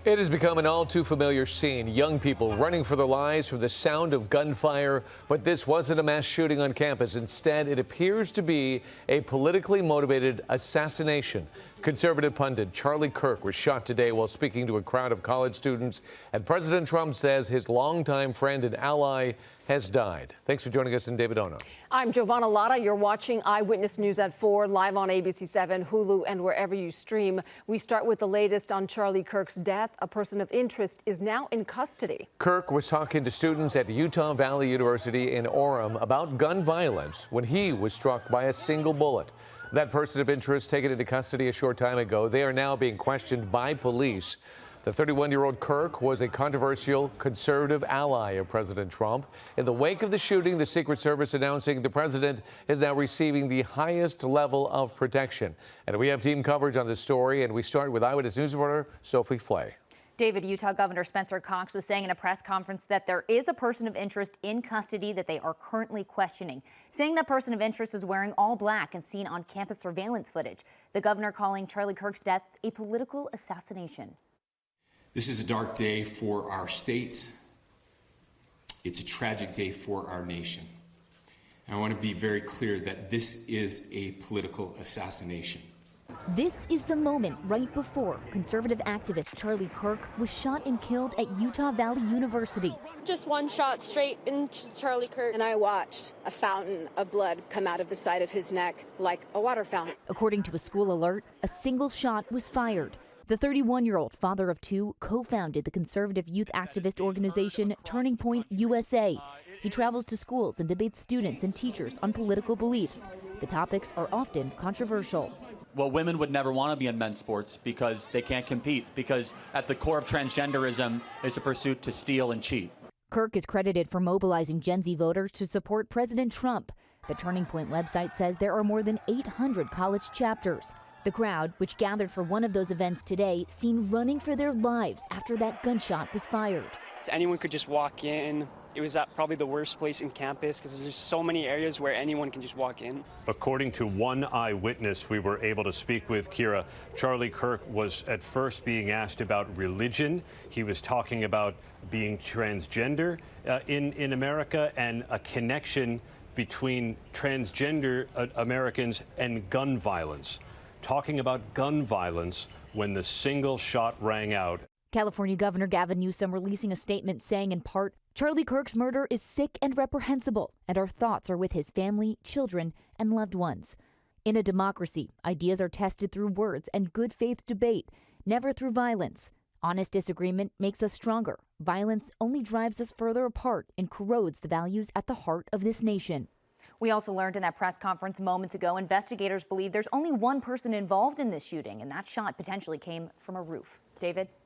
It has become an all too familiar scene. Young people running for their lives from the sound of gunfire. But this wasn't a mass shooting on campus. Instead, it appears to be a politically motivated assassination. Conservative pundit Charlie Kirk was shot today while speaking to a crowd of college students. And President Trump says his longtime friend and ally has died. Thanks for joining us in David Ono. I'm Giovanna Lotta. You're watching Eyewitness News at 4, live on ABC 7, Hulu, and wherever you stream. We start with the latest on Charlie Kirk's death. A person of interest is now in custody. Kirk was talking to students at Utah Valley University in Orem about gun violence when he was struck by a single bullet. That person of interest taken into custody a short time ago. They are now being questioned by police. The 31-year-old Kirk was a controversial conservative ally of President Trump. In the wake of the shooting, the Secret Service announcing the president is now receiving the highest level of protection. And we have team coverage on this story, and we start with Eyewitness News reporter Sophie Flay. David, Utah Governor Spencer Cox was saying in a press conference that there is a person of interest in custody that they are currently questioning, saying that person of interest is wearing all black and seen on campus surveillance footage. The governor calling Charlie Kirk's death a political assassination. This is a dark day for our state. It's a tragic day for our nation. And I want to be very clear that this is a political assassination. This is the moment right before conservative activist Charlie Kirk was shot and killed at Utah Valley University. Just one shot straight into Charlie Kirk. And I watched a fountain of blood come out of the side of his neck like a water fountain. According to a school alert, a single shot was fired. The 31-year-old father of two co-founded the conservative youth activist organization Turning Point USA. He travels to schools and debates students and teachers on political beliefs. The topics are often controversial. Well, women would never want to be in men's sports because they can't compete, because at the core of transgenderism is a pursuit to steal and cheat. Kirk is credited for mobilizing Gen Z voters to support President Trump. The Turning Point website says there are more than 800 college chapters. The crowd, which gathered for one of those events today, seen running for their lives after that gunshot was fired. Anyone could just walk in. It was at probably the worst place in campus because there's so many areas where anyone can just walk in. According to one eyewitness we were able to speak with, Kira, Charlie Kirk was at first being asked about religion. He was talking about being transgender in America and a connection between transgender Americans and gun violence. Talking about gun violence when the single shot rang out. California Governor Gavin Newsom releasing a statement saying in part, Charlie Kirk's murder is sick and reprehensible, and our thoughts are with his family, children, and loved ones. In a democracy, ideas are tested through words and good faith debate, never through violence. Honest disagreement makes us stronger. Violence only drives us further apart and corrodes the values at the heart of this nation. We also learned in that press conference moments ago, investigators believe there's only one person involved in this shooting, and that shot potentially came from a roof. David?